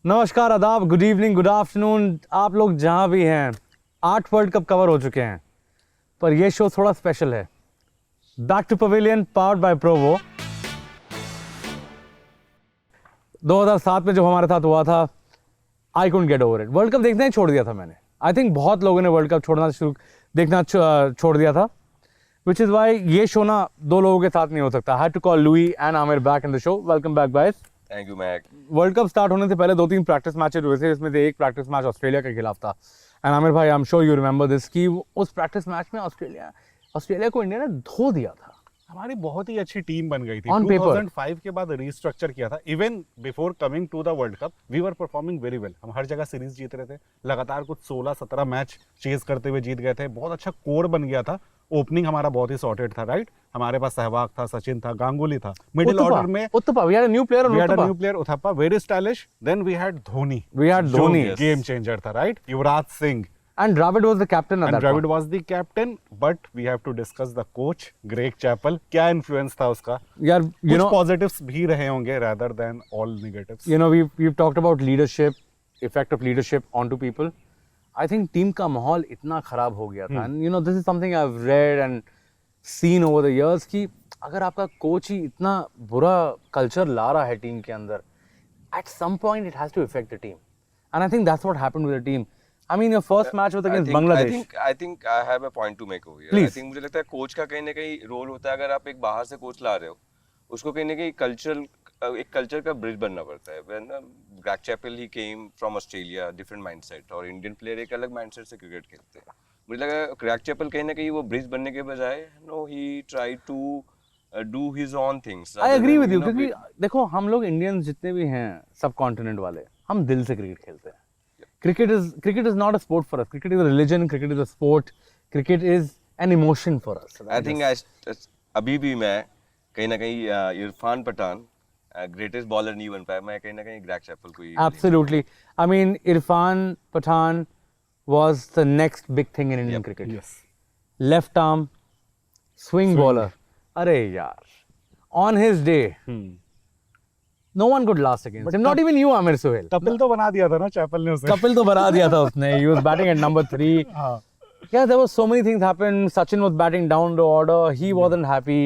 नमस्कार, आदाब, good evening, good afternoon. आप लोग जहाँ भी हैं, 8 वर्ल्ड कप कवर हो चुके हैं, पर यह शो थोड़ा स्पेशल है। Back to pavilion powered by Provo. 2007 में जब हमारे साथ हुआ था, I couldn't get over it. World cup देखना ही छोड़ दिया था मैंने। आई थिंक बहुत लोगों ने वर्ल्ड कप देखना छोड़ दिया था, विच इज़ वाई ये शो ना 2 लोगों के साथ नहीं हो सकता। I had to call Louis and Aamir back in the show. Welcome back guys. Thank you Mac. World cup start होने से पहले 2-3 प्रैक्टिस मैचेस हुए थे, इसमें से एक प्रैक्टिस मैच ऑस्ट्रेलिया के खिलाफ था। एंड आमिर भाई, I am sure you remember this, कि उस प्रैक्टिस मैच में ऑस्ट्रेलिया को इंडिया ने धो दिया था। हमारी बहुत ही अच्छी टीम बन गई थी। On paper. 2005 के बाद रीस्ट्रक्चर किया था। Even before coming to the world cup we were performing very well. हम हर जगह सीरीज जीत रहे थे, लगातार कुछ 16-17 मैच चेज करते हुए जीत गए थे। बहुत अच्छा कोर बन गया था। ओपनिंग हमारा बहुत ही सॉर्टेड था, राइट। हमारे पास सहवाग था, सचिन था, गांगुली था। मिडिल ऑर्डर में Uthappa, we had a new player Uthappa, very stylish. Then we had Dhoni, Yes. Game changer था, right. Yuvraj Singh, and Dravid was the captain at and that Dravid point. was the captain, but we have to discuss the coach, Greg Chappell. क्या influence था उसका? यार, कुछ positives भी रहे होंगे rather than all negatives. we've talked about leadership, effect of leadership onto people. I think team का माहौल इतना खराब हो गया था, and this is something I've read and seen over the years, कि अगर आपका कोच ही इतना बुरा कल्चर ला रहा है टीम के अंदर, at some point it has to affect the team, and I think that's what happened with the team. I mean, your first match was against Bangladesh. I think I have a point to make over here. Please. I think मुझे लगता है coach का कहीं ना कहीं role होता है। अगर आप एक बाहर से कोच ला रहे हो, उसको कहीं ना कहीं एक कल्चर का ब्रिज बनना पड़ता है। When Greg Chappell he came from Australia, different mindset, और इंडियन प्लेयर एक अलग माइंडसेट से क्रिकेट खेलते हैं। मुझे लगा Greg Chappell कहीं ना कहीं वो ब्रिज बनने के बजाय he tried to do his own things. I agree with you, क्योंकि देखो, हम लोग इंडियंस जितने भी हैं सब कॉन्टिनेंट वाले, हम दिल से क्रिकेट खेलते हैं। Cricket is not a sport for us. Cricket is a religion. Cricket is a sport. Cricket is an emotion for us. I think अभी भी मैं कहीं ना कहीं इरफान पठान ग्रेटेस्ट बॉलर नहीं बन पाया। मैं कहीं ना कहीं ग्रेग चैपल को ही Absolutely. I mean, Irfan Pathan was the next big thing in Indian cricket. Yes. Left arm, swing bowler. अरे यार, on his day, no one could last against him. Not even you, Amir Sohail. Kapil तो बना दिया था ना chapel ने उसे। कपिल तो बना दिया था उसने. He was batting at number 3. हाँ. Yeah, there were so many things happened. Sachin was batting down the order. He wasn't happy.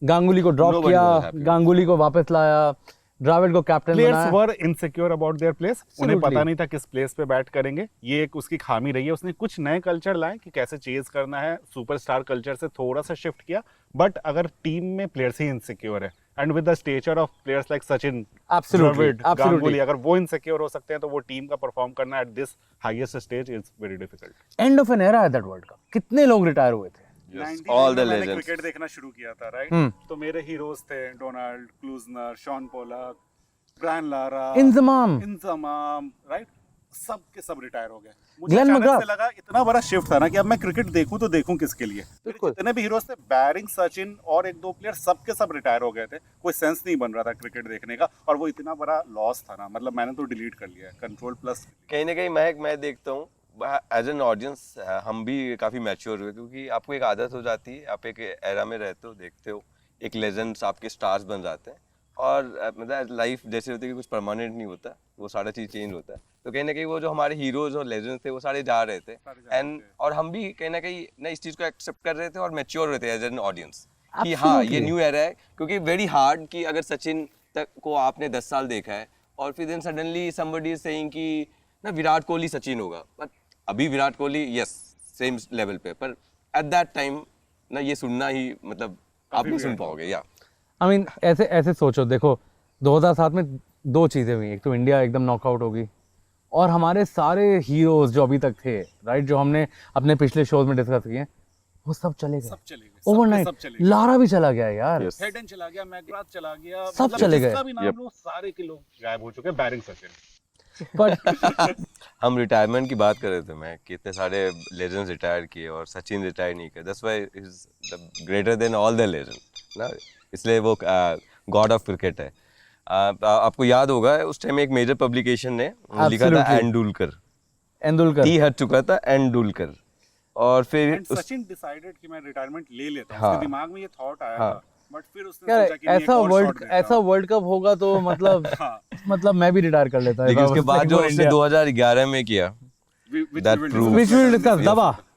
Ganguly को ड्रॉप किया, गांगुली को वापस लाया, द्रविड़ को कैप्टन बनाया। Players were insecure about their place. उन्हें पता नहीं था किस प्लेस पे बैट करेंगे। ये एक उसकी खामी रही है। उसने कुछ नए कल्चर लाए कि कैसे चेज करना है। सुपरस्टार कल्चर से थोड़ा सा शिफ्ट किया, बट अगर टीम में प्लेयर्स ही इनसिक्योर है, and with the stature of players like Sachin, Dravid, Ganguly, अगर वो इनसिक्योर हो सकते हैं तो वो टीम का परफॉर्म करना at this highest stage is very difficult. End of an era at that world cup. कितने लोग रिटायर हुए थे? all the legends. क्रिकेट देखना शुरू किया था, राइट। तो मेरे हीरोज थे Donald, Klusener, Shaun Pollock, Brian Lara, Inzamam, right. सब के सब रिटायर हो गए। मुझे अचानक से लगा इतना बड़ा शिफ्ट था ना कि अब मैं क्रिकेट देखूं तो देखूं किसके लिए। जितने भी हीरोज थे, बैरिंग, सचिन और 1-2 प्लेयर, सब के सब रिटायर हो गए थे। कोई सेंस नहीं बन रहा था क्रिकेट देखने का, और वो इतना बड़ा लॉस था ना। मतलब मैंने तो डिलीट कर लिया कंट्रोल प्लस। कहीं ना कहीं मैं देखता हूँ एज एन ऑडियंस हम भी काफ़ी मैच्योर हुए, क्योंकि आपको एक आदत हो जाती है। आप एक एरा में रहते हो, देखते हो, एक लेजेंड्स आपके स्टार्स बन जाते हैं, और मतलब लाइफ जैसे होती है कि कुछ परमानेंट नहीं होता, वो सारा चीज़ चेंज होता है। तो कहीं ना कहीं वो जो हमारे हीरोज और लेजेंड्स थे वो सारे जा रहे थे, एंड और हम भी कहीं ना कहीं ना इस चीज़ को एक्सेप्ट कर रहे थे और मैच्योर हुए थे एज एन ऑडियंस कि हाँ, ये न्यू एरा है। क्योंकि वेरी हार्ड कि अगर सचिन तक को आपने 10 साल देखा है और फिर then suddenly somebody is saying कि ना विराट कोहली सचिन होगा, बट अभी Virat Kohli yes same level पे, पर एट दैट टाइम ना ये सुनना ही मतलब आप नहीं सुन पाओगे। या आई मीन ऐसे सोचो, देखो 2007 में 2 चीज़ें हुई। एक तो इंडिया एकदम नॉकआउट होगी, और हमारे सारे हीरोज जो अभी तक थे, राइट, जो हमने अपने पिछले शोज में डिस्कस किए, वो सब चले गए ओवरनाइट। लारा भी चला गया यार, हेडन चला गया, मैकग्राथ चला गया, सब चले गए। सारे के लोग गायब हो चुके, बैरिंग, सचिन। बट हम रिटायरमेंट की बात कर रहे थे, मैं कि इतने सारे लेजेंड्स रिटायर किए और सचिन रिटायर नहीं किया। That's why is the greater than all the legend ना, इसलिए वो गॉड ऑफ क्रिकेट है। आपको याद होगा उस टाइम एक मेजर पब्लिकेशन ने लिखा था एंडुलकर ही हट चुका था, एंडुलकर, और फिर सचिन डिसाइडेड कि मैं रिटायरमेंट ले लेता हूं। उसके दिमाग में ये थॉट आया था, बट फिर उसने यार सोचा कि ऐसा वर्ल्ड कप होगा तो मतलब मतलब मैं भी रिटायर कर लेता लेकिन उसके बाद जो उसने 2011 में किया, that proves. Which we will discuss.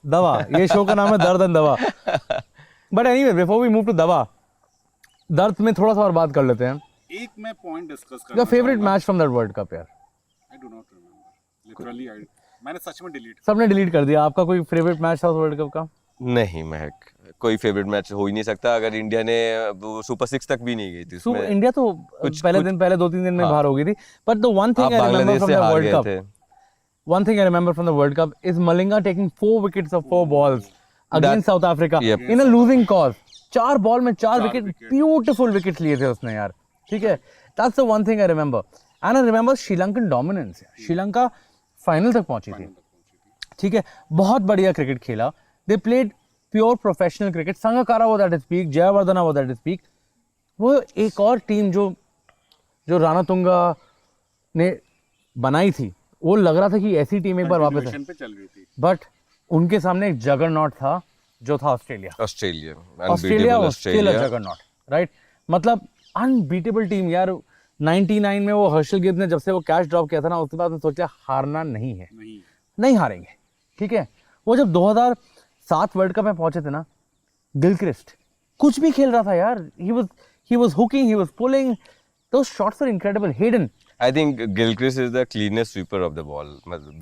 दवा ये शो का नाम है दर्द एंड दवा. But anyway, before we move to दवा, दर्द में थोड़ा सा और बात कर लेते हैं. एक मैं पॉइंट डिस्कस करना Your favorite match from that World Cup यार. I do not remember. Literally, मैंने सच में डिलीट सबने डिलीट कर दिया. आपका कोई फेवरेट मैच था उस वर्ल्ड कप का? नहीं महक, कोई फेवरेट मैच हो ही नहीं सकता अगर इंडिया ने सुपर 6 तक भी नहीं गई थी उसमें. इंडिया तो पहले 2-3 दिन में बाहर हो गई थी. But the one thing I remember from the World Cup, one thing I remember from the World Cup is Malinga taking 4 wickets of 4 balls against South Africa in a losing cause. 4 ball में 4 wicket, beautiful wickets लिए थे उसने यार. ठीक है, that's the one thing I remember. And I remember Sri Lankan dominance. Sri Lanka final तक पहुंची थी. ठीक है, बहुत बढ़िया क्रिकेट खेला. They played pure professional cricket. Sangakkara was at his peak, Jayawardene was at his peak. वो एक और टीम जो रानातुंगा ने बनाई थी, वो लग रहा था कि ऐसी टीम एक बार वापस है. पे चल रही थी. बट उनके सामने एक जगरनॉट था जो था Australia was still a juggernaut, right? मतलब अनबीटेबल टीम यार. 99 में वो हर्षल गिब्स ने जब से वो कैच ड्रॉप किया था ना, उसके बाद मैं सोचा हारना नहीं है, नहीं हारेंगे. ठीक है, वो जब 2007 वर्ल्ड कप में पहुंचे थे ना, गिलक्रिस्ट कुछ भी खेल रहा था यार. he was hooking, he was pulling, those shots were incredible. Hayden, I think Gilchrist is the cleanest sweeper of the ball,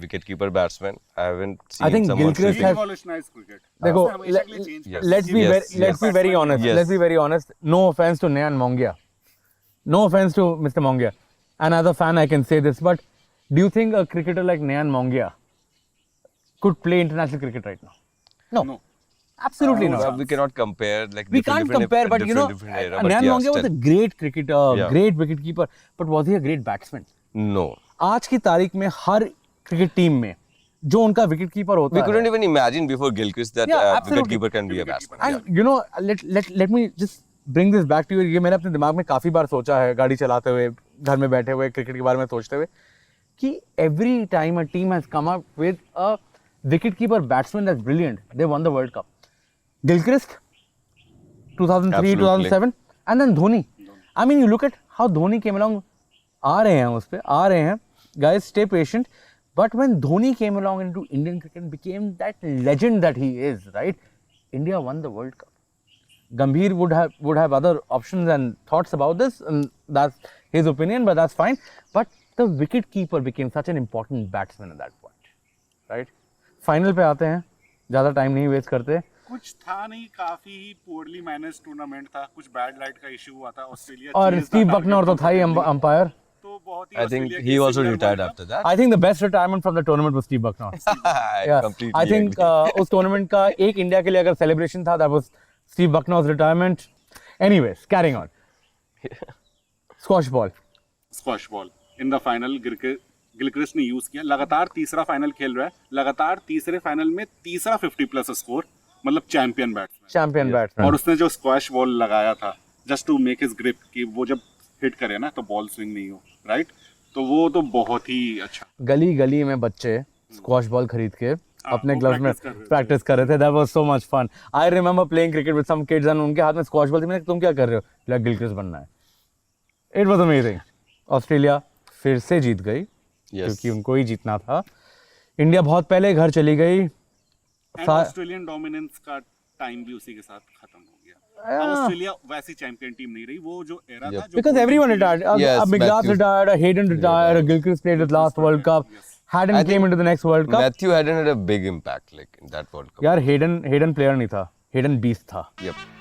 wicket keeper batsman. I haven't seen I think someone Gilchrist sweeping. has Revolutionized cricket. देखो, Yes. let's be Yes, let's be very honest. Yes. Let's be very honest. No offense to Nayan Mongia. No offense to Mr. Mongia. And as a fan, I can say this. But do you think a cricketer like Nayan Mongia could play international cricket right now? No. Absolutely not. We cannot compare. Like We can't compare, but you know, different era, but Nayan yeah, Mongia was a still. great cricketer, Yeah. great wicket keeper. But was he a great batsman? No. आज की तारीख में हर cricket team में जो उनका wicket keeper होता We है, couldn't even imagine before Gilchrist that Yeah, wicket absolutely. keeper can be a batsman. and you know, let me just bring this back to you. ये मैंने अपने दिमाग में काफी बार सोचा है, गाड़ी चलाते हुए, घर में बैठे हुए, क्रिकेट के बारे में सोचते हुए, कि every time a team has come up with a wicket keeper batsman that's brilliant, they won the World Cup. Gilchrist 2003, Absolutely. 2007, and then Dhoni. I mean, you look at how Dhoni came along. आ रहे हैं उस पे, आ रहे हैं. Guys, stay patient. But when Dhoni came along into Indian cricket and became that legend that he is, right? India won the World Cup. Gambhir would have other options and thoughts about this, and that's his opinion, but that's fine. But the wicket keeper became such an important batsman at that point, right? Final पे आते हैं, ज़्यादा time नहीं waste करते. कुछ था नहीं, काफी ही poorly managed टूर्नामेंट था. कुछ बैड लाइट का इशू हुआ था. ऑस्ट्रेलिया और स्टीव बकनर तो था ही अंपायर. तो बहुत ही I think ऑस्ट्रेलिया he की also single retired World after that. I think the best retirement from the tournament was Steve Bucknor. I completely I think agree. उस tournament का एक India के लिए अगर सेलिब्रेशन था, that was Steve Bucknor's retirement. Anyways, carrying on. Squash ball. Squash ball in the final Gilchrist ने use किया. लगातार तीसरा फाइनल खेल रहा है. लगातार तीसरे फाइनल में तीसरा 50+ स्कोर, मतलब चैंपियन बैट्समैन. Champion batsman. और उसने जो स्क्वैश बॉल लगाया था just to make his grip, कि वो जब हिट करे ना तो बॉल स्विंग नहीं हो, राइट? तो वो तो बहुत ही अच्छा. गली गली में बच्चे स्क्वाश बॉल खरीद के अपने वो ग्लव्स में प्रैक्टिस कर रहे थे. That was so much fun. I remember playing cricket with some kids and उनके हाथ में स्क्वाश बॉल थी. मैंने, तुम क्या कर रहे हो? like गिलक्रिस्ट बनना है. It was amazing. ऑस्ट्रेलिया फिर से जीत गई, क्योंकि उनको ही जीतना था. इंडिया बहुत पहले घर चली गई. ऑस्ट्रेलियन डोमिनेंस का टाइम भी उसी के साथ खत्म हो गया. अब ऑस्ट्रेलिया वैसी चैंपियन टीम नहीं रही. वो जो एरा था, जो Because everyone retired. Yes, McGrath Matthews. retired, Hayden retired, Gilchrist played his last World Cup. Hayden I came think into the next World Cup. Matthew Hayden had a big impact like in that World Cup. यार Hayden player नहीं था, Hayden beast था. Yep.